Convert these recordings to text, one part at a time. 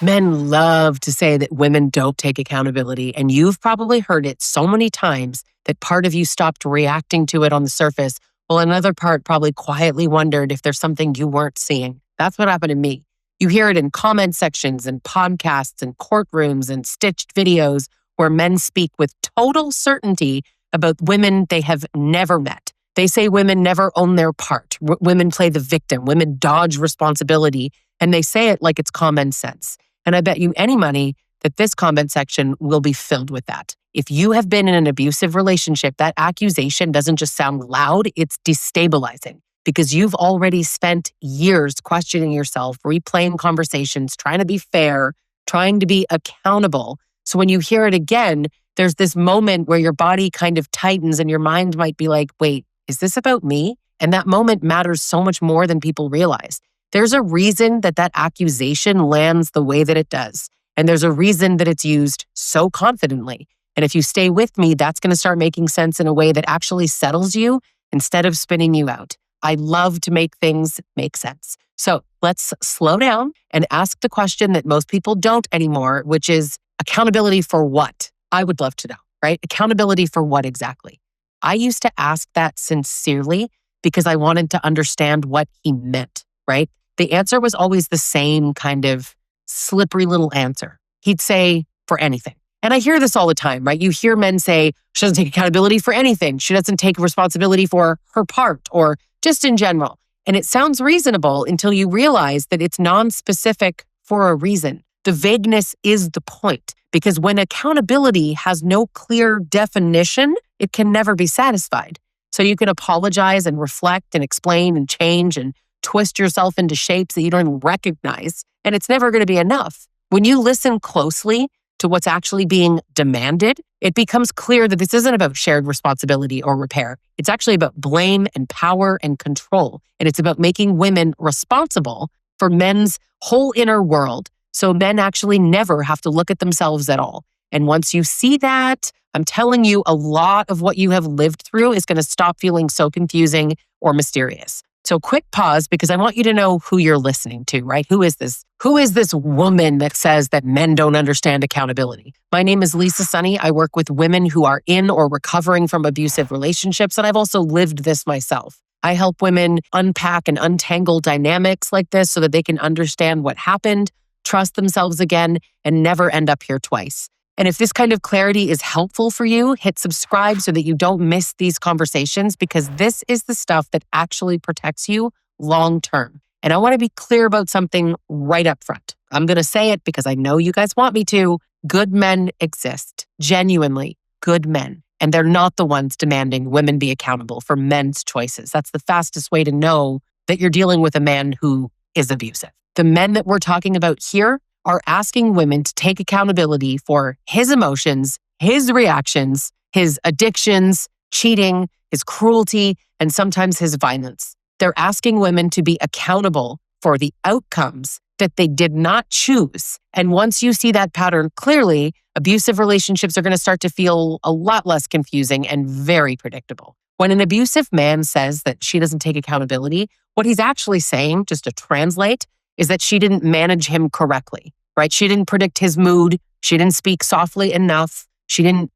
Men love to say that women don't take accountability, and you've probably heard it so many times that part of you stopped reacting to it on the surface, while another part probably quietly wondered if there's something you weren't seeing. That's what happened to me. You hear it in comment sections and podcasts and courtrooms and stitched videos where men speak with total certainty about women they have never met. They say women never own their part. Women play the victim. Women dodge responsibility. And they say it like it's common sense. And I bet you any money that this comment section will be filled with that. If you have been in an abusive relationship, that accusation doesn't just sound loud, it's destabilizing because you've already spent years questioning yourself, replaying conversations, trying to be fair, trying to be accountable. So when you hear it again, there's this moment where your body kind of tightens and your mind might be like, wait, is this about me? And that moment matters so much more than people realize. There's a reason that accusation lands the way that it does. And there's a reason that it's used so confidently. And if you stay with me, that's going to start making sense in a way that actually settles you instead of spinning you out. I love to make things make sense. So let's slow down and ask the question that most people don't anymore, which is accountability for what? I would love to know, right? Accountability for what exactly? I used to ask that sincerely because I wanted to understand what he meant, right? The answer was always the same kind of slippery little answer. He'd say, for anything. And I hear this all the time, right? You hear men say, she doesn't take accountability for anything. She doesn't take responsibility for her part or just in general. And it sounds reasonable until you realize that it's non-specific for a reason. The vagueness is the point, because when accountability has no clear definition, it can never be satisfied. So you can apologize and reflect and explain and change and twist yourself into shapes that you don't even recognize, and it's never going to be enough. When you listen closely to what's actually being demanded, it becomes clear that this isn't about shared responsibility or repair. It's actually about blame and power and control. And it's about making women responsible for men's whole inner world. So men actually never have to look at themselves at all. And once you see that, I'm telling you, a lot of what you have lived through is going to stop feeling so confusing or mysterious. So quick pause, because I want you to know who you're listening to, right? Who is this? Who is this woman that says that men don't understand accountability? My name is Lisa Sonni. I work with women who are in or recovering from abusive relationships, and I've also lived this myself. I help women unpack and untangle dynamics like this so that they can understand what happened, trust themselves again, and never end up here twice. And if this kind of clarity is helpful for you, hit subscribe so that you don't miss these conversations, because this is the stuff that actually protects you long term. And I want to be clear about something right up front. I'm going to say it because I know you guys want me to. Good men exist, genuinely good men. And they're not the ones demanding women be accountable for men's choices. That's the fastest way to know that you're dealing with a man who is abusive. The men that we're talking about here are asking women to take accountability for his emotions, his reactions, his addictions, cheating, his cruelty, and sometimes his violence. They're asking women to be accountable for the outcomes that they did not choose. And once you see that pattern clearly, abusive relationships are going to start to feel a lot less confusing and very predictable. When an abusive man says that she doesn't take accountability, what he's actually saying, just to translate, is that she didn't manage him correctly, right? She didn't predict his mood. She didn't speak softly enough. She didn't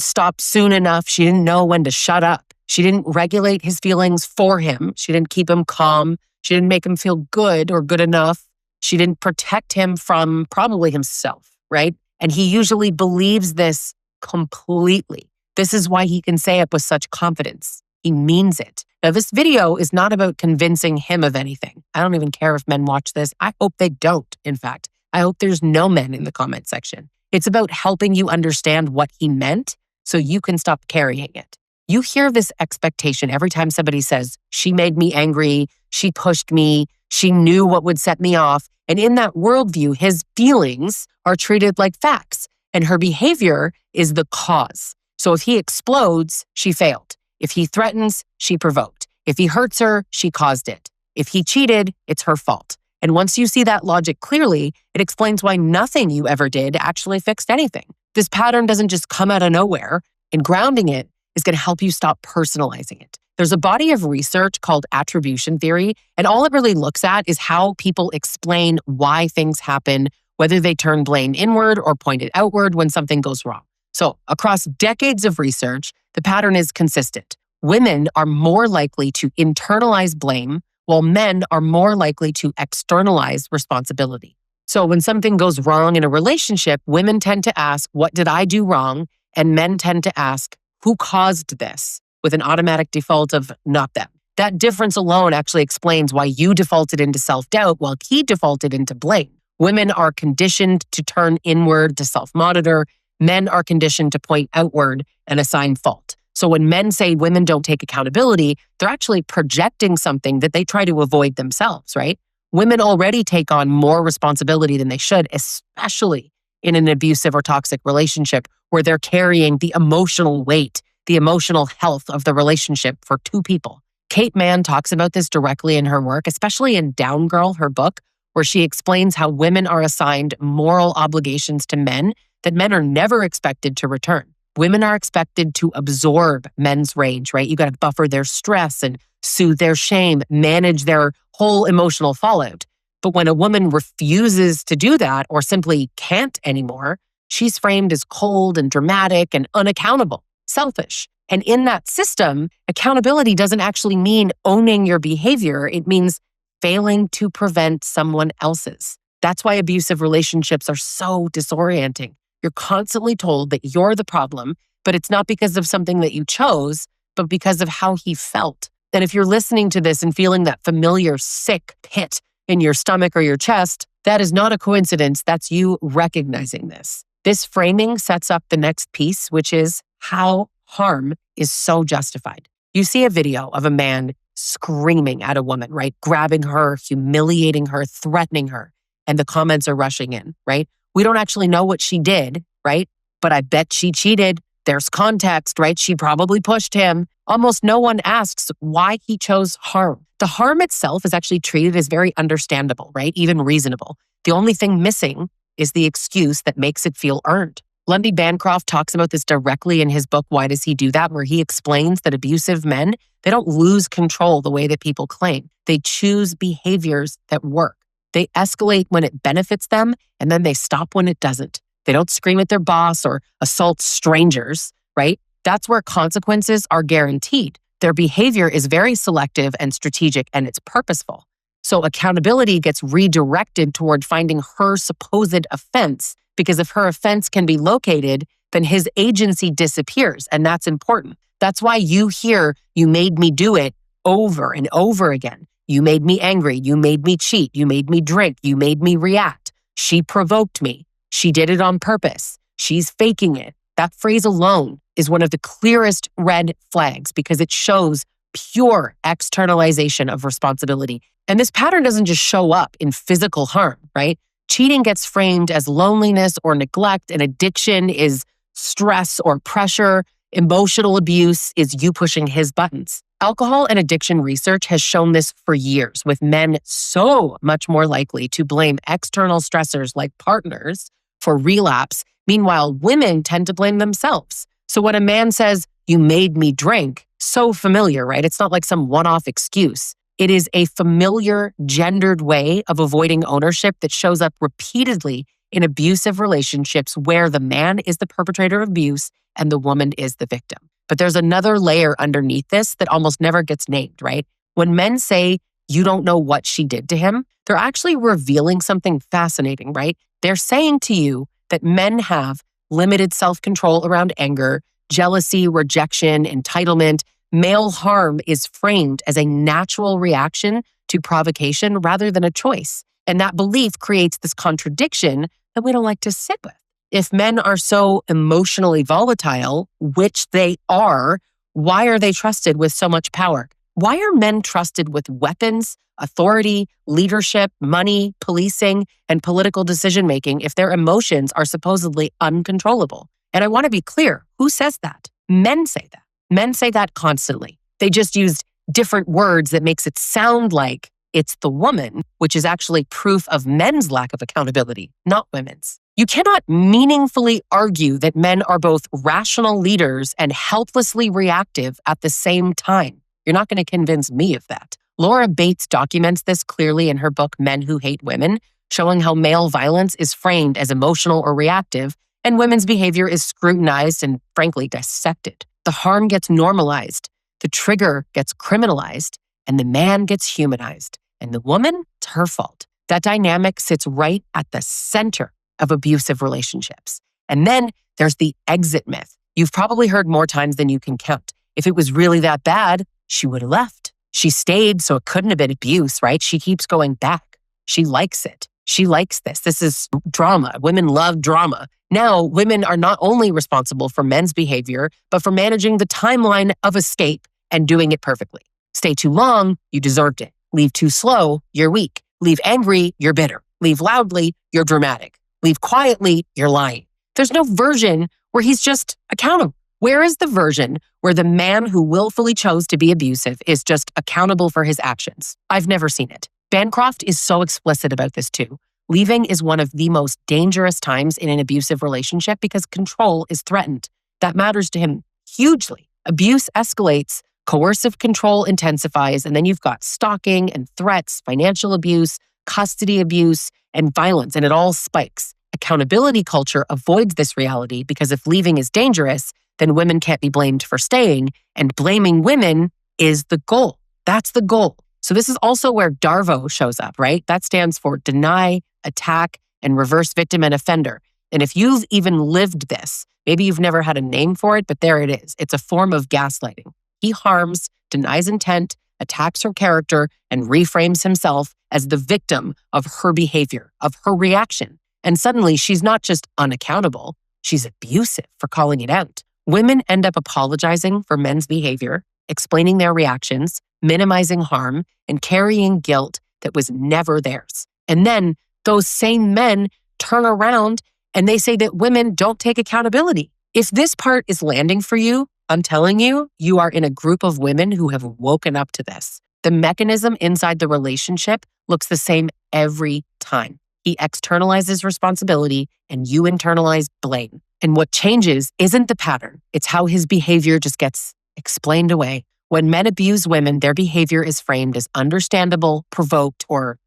stop soon enough. She didn't know when to shut up. She didn't regulate his feelings for him. She didn't keep him calm. She didn't make him feel good or good enough. She didn't protect him from probably himself, right? And he usually believes this completely. This is why he can say it with such confidence. He means it. Now, this video is not about convincing him of anything. I don't even care if men watch this. I hope they don't, in fact. I hope there's no men in the comment section. It's about helping you understand what he meant so you can stop carrying it. You hear this expectation every time somebody says, she made me angry, she pushed me, she knew what would set me off. And in that worldview, his feelings are treated like facts, and her behavior is the cause. So if he explodes, she failed. If he threatens, she provoked. If he hurts her, she caused it. If he cheated, it's her fault. And once you see that logic clearly, it explains why nothing you ever did actually fixed anything. This pattern doesn't just come out of nowhere, and grounding it is going to help you stop personalizing it. There's a body of research called attribution theory, and all it really looks at is how people explain why things happen, whether they turn blame inward or point it outward when something goes wrong. So, across decades of research, the pattern is consistent. Women are more likely to internalize blame, while men are more likely to externalize responsibility. So when something goes wrong in a relationship, women tend to ask, what did I do wrong? And men tend to ask, who caused this? With an automatic default of not them. That difference alone actually explains why you defaulted into self-doubt while he defaulted into blame. Women are conditioned to turn inward to self-monitor. Men are conditioned to point outward and assign fault. So when men say women don't take accountability, they're actually projecting something that they try to avoid themselves, right? Women already take on more responsibility than they should, especially in an abusive or toxic relationship where they're carrying the emotional weight, the emotional health of the relationship for two people. Kate Mann talks about this directly in her work, especially in Down Girl, her book, where she explains how women are assigned moral obligations to men that men are never expected to return. Women are expected to absorb men's rage, right? You got to buffer their stress and soothe their shame, manage their whole emotional fallout. But when a woman refuses to do that or simply can't anymore, she's framed as cold and dramatic and unaccountable, selfish. And in that system, accountability doesn't actually mean owning your behavior. It means failing to prevent someone else's. That's why abusive relationships are so disorienting. You're constantly told that you're the problem, but it's not because of something that you chose, but because of how he felt. And if you're listening to this and feeling that familiar sick pit in your stomach or your chest, that is not a coincidence. That's you recognizing this. This framing sets up the next piece, which is how harm is so justified. You see a video of a man screaming at a woman, right? Grabbing her, humiliating her, threatening her. And the comments are rushing in, right? We don't actually know what she did, right? But I bet she cheated. There's context, right? She probably pushed him. Almost no one asks why he chose harm. The harm itself is actually treated as very understandable, right? Even reasonable. The only thing missing is the excuse that makes it feel earned. Lundy Bancroft talks about this directly in his book, Why Does He Do That?, where he explains that abusive men, they don't lose control the way that people claim. They choose behaviors that work. They escalate when it benefits them, and then they stop when it doesn't. They don't scream at their boss or assault strangers, right? That's where consequences are guaranteed. Their behavior is very selective and strategic, and it's purposeful. So accountability gets redirected toward finding her supposed offense, because if her offense can be located, then his agency disappears, and that's important. That's why you hear, "You made me do it," over and over again. You made me angry. You made me cheat. You made me drink. You made me react. She provoked me. She did it on purpose. She's faking it. That phrase alone is one of the clearest red flags because it shows pure externalization of responsibility. And this pattern doesn't just show up in physical harm, right? Cheating gets framed as loneliness or neglect, and addiction is stress or pressure. Emotional abuse is you pushing his buttons. Alcohol and addiction research has shown this for years, with men so much more likely to blame external stressors like partners for relapse. Meanwhile, women tend to blame themselves. So when a man says, "You made me drink," so familiar, right? It's not like some one-off excuse. It is a familiar, gendered way of avoiding ownership that shows up repeatedly in abusive relationships where the man is the perpetrator of abuse and the woman is the victim. But there's another layer underneath this that almost never gets named, right? When men say, "You don't know what she did to him," they're actually revealing something fascinating, right? They're saying to you that men have limited self-control around anger, jealousy, rejection, entitlement. Male harm is framed as a natural reaction to provocation rather than a choice. And that belief creates this contradiction that we don't like to sit with. If men are so emotionally volatile, which they are, why are they trusted with so much power? Why are men trusted with weapons, authority, leadership, money, policing, and political decision-making if their emotions are supposedly uncontrollable? And I want to be clear, who says that? Men say that. Men say that constantly. They just used different words that makes it sound like it's the woman, which is actually proof of men's lack of accountability, not women's. You cannot meaningfully argue that men are both rational leaders and helplessly reactive at the same time. You're not going to convince me of that. Laura Bates documents this clearly in her book, Men Who Hate Women, showing how male violence is framed as emotional or reactive, and women's behavior is scrutinized and, frankly, dissected. The harm gets normalized, the trigger gets criminalized, and the man gets humanized. And the woman, it's her fault. That dynamic sits right at the center of abusive relationships. And then there's the exit myth. You've probably heard more times than you can count. If it was really that bad, she would have left. She stayed, so it couldn't have been abuse, right? She keeps going back. She likes it. She likes this. This is drama. Women love drama. Now, women are not only responsible for men's behavior, but for managing the timeline of escape and doing it perfectly. Stay too long, you deserved it. Leave too slow, you're weak. Leave angry, you're bitter. Leave loudly, you're dramatic. Leave quietly, you're lying. There's no version where he's just accountable. Where is the version where the man who willfully chose to be abusive is just accountable for his actions? I've never seen it. Bancroft is so explicit about this too. Leaving is one of the most dangerous times in an abusive relationship because control is threatened. That matters to him hugely. Abuse escalates, coercive control intensifies, and then you've got stalking and threats, financial abuse, custody abuse, and violence, and it all spikes. Accountability culture avoids this reality because if leaving is dangerous, then women can't be blamed for staying, and blaming women is the goal. That's the goal. So this is also where DARVO shows up, right? That stands for deny, attack, and reverse victim and offender. And if you've even lived this, maybe you've never had a name for it, but there it is. It's a form of gaslighting. He harms, denies intent, attacks her character, and reframes himself as the victim of her behavior, of her reaction. And suddenly she's not just unaccountable, she's abusive for calling it out. Women end up apologizing for men's behavior, explaining their reactions, minimizing harm, and carrying guilt that was never theirs. And then those same men turn around and they say that women don't take accountability. If this part is landing for you, I'm telling you, you are in a group of women who have woken up to this. The mechanism inside the relationship looks the same every time. He externalizes responsibility and you internalize blame. And what changes isn't the pattern. It's how his behavior just gets explained away. When men abuse women, their behavior is framed as understandable, provoked, or,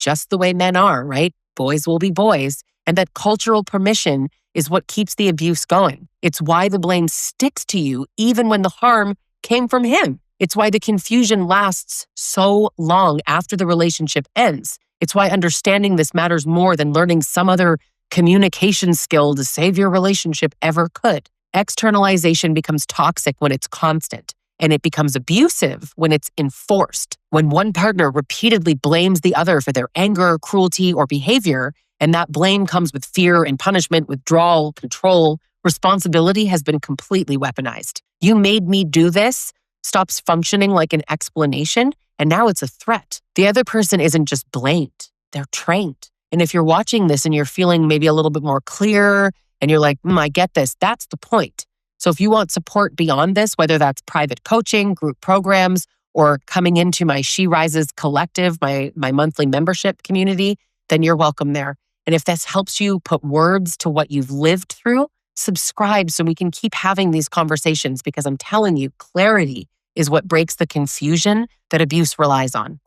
just the way men are, right? Boys will be boys. And that cultural permission is what keeps the abuse going. It's why the blame sticks to you even when the harm came from him. It's why the confusion lasts so long after the relationship ends. It's why understanding this matters more than learning some other communication skill to save your relationship ever could. Externalization becomes toxic when it's constant, and it becomes abusive when it's enforced. When one partner repeatedly blames the other for their anger, cruelty, or behavior, and that blame comes with fear and punishment, withdrawal, control, responsibility has been completely weaponized. You made me do this stops functioning like an explanation, and now it's a threat. The other person isn't just blamed, they're trained. And if you're watching this and you're feeling maybe a little bit more clear and you're like, I get this, that's the point. So if you want support beyond this, whether that's private coaching, group programs, or coming into my She Rises collective, my monthly membership community, then you're welcome there. And if this helps you put words to what you've lived through, subscribe so we can keep having these conversations, because I'm telling you, clarity is what breaks the confusion that abuse relies on.